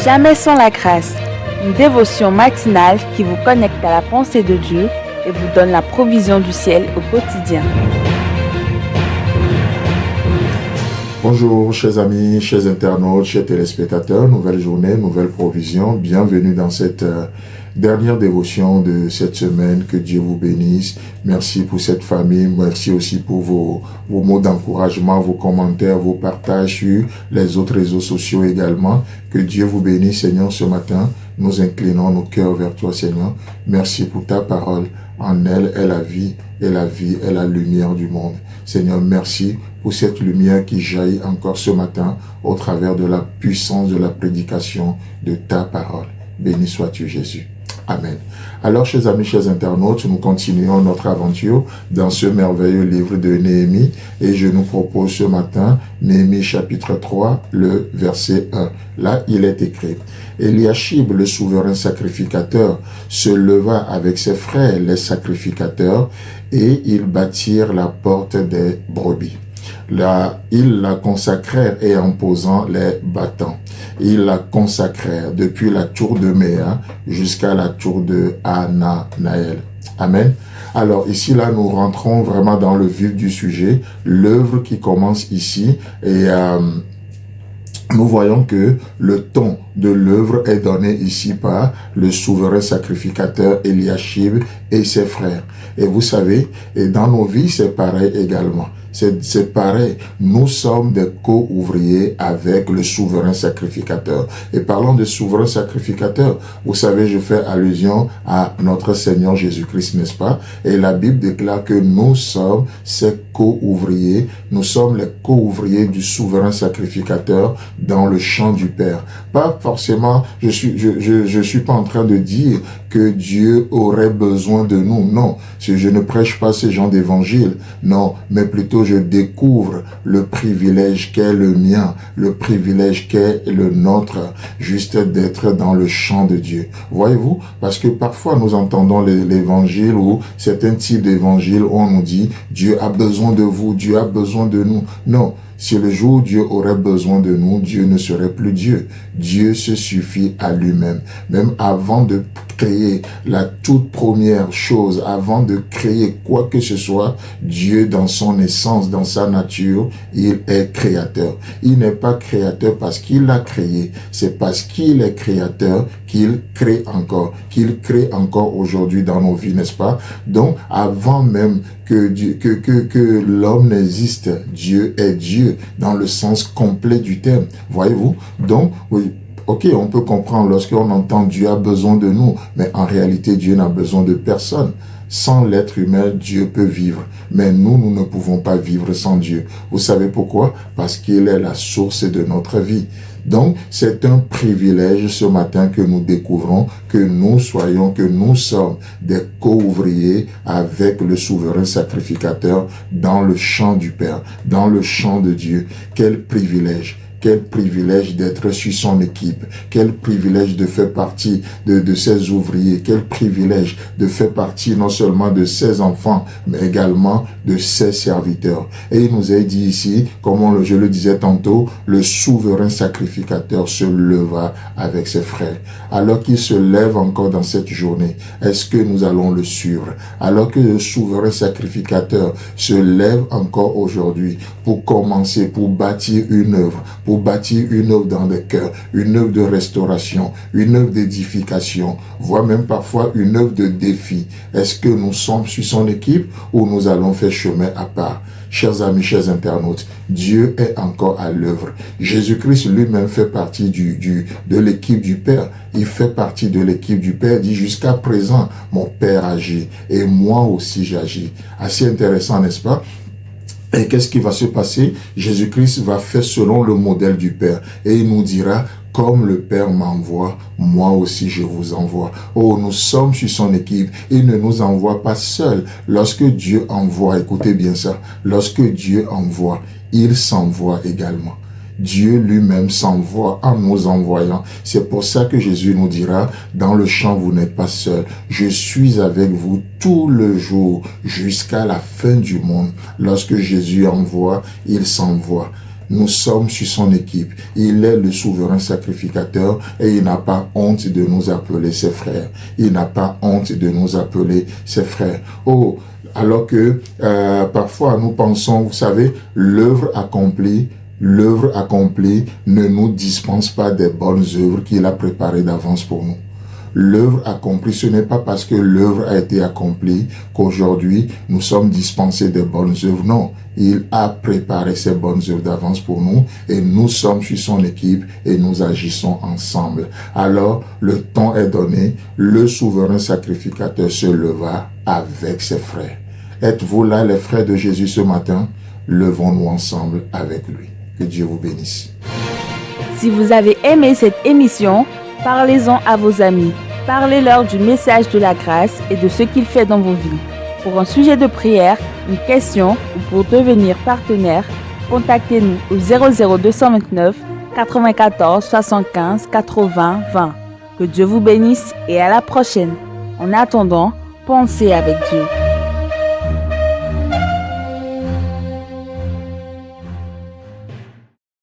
Jamais sans la grâce, une dévotion matinale qui vous connecte à la pensée de Dieu et vous donne la provision du ciel au quotidien. Bonjour chers amis, chers internautes, chers téléspectateurs, nouvelle journée, nouvelle provision, bienvenue dans cette dernière dévotion de cette semaine, que Dieu vous bénisse. Merci pour cette famille, merci aussi pour vos mots d'encouragement, vos commentaires, vos partages sur les autres réseaux sociaux également. Que Dieu vous bénisse Seigneur ce matin, nous inclinons nos cœurs vers toi Seigneur. Merci pour ta parole, en elle est la vie, et la vie est la lumière du monde. Seigneur, merci pour cette lumière qui jaillit encore ce matin au travers de la puissance de la prédication de ta parole. Béni sois-tu Jésus. Amen. Alors, chers amis, chers internautes, nous continuons notre aventure dans ce merveilleux livre de Néhémie et je nous propose ce matin Néhémie chapitre 3, le verset 1. Là, il est écrit: Eliashib, le souverain sacrificateur, se leva avec ses frères, les sacrificateurs, et ils bâtirent la porte des brebis. Là, ils la consacrèrent et en posant les battants. Ils la consacrèrent depuis la tour de Méa jusqu'à la tour de Hananaël. Amen. Alors ici, là, nous rentrons vraiment dans le vif du sujet, l'œuvre qui commence ici et nous voyons que le ton de l'œuvre est donné ici par le souverain sacrificateur Eliashib et ses frères. Et vous savez, et dans nos vies, c'est pareil également. C'est pareil, nous sommes des co-ouvriers avec le souverain sacrificateur. Et parlant de souverain sacrificateur, vous savez, je fais allusion à notre Seigneur Jésus-Christ, n'est-ce pas? Et la Bible déclare que nous sommes ces co-ouvriers, nous sommes les co-ouvriers du souverain sacrificateur dans le champ du Père. Pas forcément, je suis pas en train de dire que Dieu aurait besoin de nous, non. Je ne prêche pas ce genre d'évangile, non, mais plutôt je découvre le privilège qu'est le mien, le privilège qu'est le nôtre, juste d'être dans le champ de Dieu. Voyez-vous, parce que parfois nous entendons l'évangile ou certains types d'évangile où on nous dit Dieu a besoin de vous, Dieu a besoin de nous. Non. Si le jour où Dieu aurait besoin de nous, Dieu ne serait plus Dieu. Dieu se suffit à lui-même. Même avant de créer la toute première chose, avant de créer quoi que ce soit, Dieu dans son essence, dans sa nature, il est créateur. Il n'est pas créateur parce qu'il l'a créé. C'est parce qu'il est créateur qu'il crée encore aujourd'hui dans nos vies, n'est-ce pas? Donc, avant même que l'homme n'existe, Dieu est Dieu dans le sens complet du terme. Voyez-vous? Donc, oui. Ok, on peut comprendre lorsqu'on entend Dieu a besoin de nous, mais en réalité, Dieu n'a besoin de personne. Sans l'être humain, Dieu peut vivre. Mais nous ne pouvons pas vivre sans Dieu. Vous savez pourquoi? Parce qu'il est la source de notre vie. Donc, c'est un privilège ce matin que nous découvrons, que nous sommes des co-ouvriers avec le souverain sacrificateur dans le champ du Père, dans le champ de Dieu. Quel privilège! Quel privilège d'être sur son équipe. Quel privilège de faire partie de ses ouvriers. Quel privilège de faire partie non seulement de ses enfants, mais également de ses serviteurs. Et il nous est dit ici, comme je le disais tantôt, le souverain sacrificateur se leva avec ses frères. Alors qu'il se lève encore dans cette journée, est-ce que nous allons le suivre? Alors que le souverain sacrificateur se lève encore aujourd'hui pour commencer, pour bâtir une œuvre, pour bâtir une œuvre dans les cœurs, une œuvre de restauration, une œuvre d'édification, voire même parfois une œuvre de défi. Est-ce que nous sommes sur son équipe ou nous allons faire chemin à part? Chers amis, chers internautes, Dieu est encore à l'œuvre. Jésus-Christ lui-même fait partie de l'équipe du Père. Il fait partie de l'équipe du Père. Il dit jusqu'à présent, mon Père agit et moi aussi j'agis. Assez intéressant, n'est-ce pas? Et qu'est-ce qui va se passer? Jésus-Christ va faire selon le modèle du Père. Et il nous dira, comme le Père m'envoie, moi aussi je vous envoie. Oh, nous sommes sur son équipe. Il ne nous envoie pas seuls. Lorsque Dieu envoie, écoutez bien ça, lorsque Dieu envoie, il s'envoie également. Dieu lui-même s'envoie en nous envoyant. C'est pour ça que Jésus nous dira, dans le champ, vous n'êtes pas seul. Je suis avec vous tout le jour jusqu'à la fin du monde. Lorsque Jésus envoie, il s'envoie. Nous sommes sur son équipe. Il est le souverain sacrificateur et il n'a pas honte de nous appeler ses frères. Il n'a pas honte de nous appeler ses frères. Oh, alors que parfois nous pensons, vous savez, l'œuvre accomplie ne nous dispense pas des bonnes œuvres qu'il a préparées d'avance pour nous. L'œuvre accomplie, ce n'est pas parce que l'œuvre a été accomplie qu'aujourd'hui nous sommes dispensés des bonnes œuvres. Non, il a préparé ces bonnes œuvres d'avance pour nous et nous sommes sur son équipe et nous agissons ensemble. Alors, le temps est donné, le souverain sacrificateur se leva avec ses frères. Êtes-vous là, les frères de Jésus, ce matin? Levons-nous ensemble avec lui. Que Dieu vous bénisse. Si vous avez aimé cette émission, parlez-en à vos amis. Parlez-leur du message de la grâce et de ce qu'il fait dans vos vies. Pour un sujet de prière, une question ou pour devenir partenaire, contactez-nous au 00229 94 75 80 20. Que Dieu vous bénisse et à la prochaine. En attendant, pensez avec Dieu.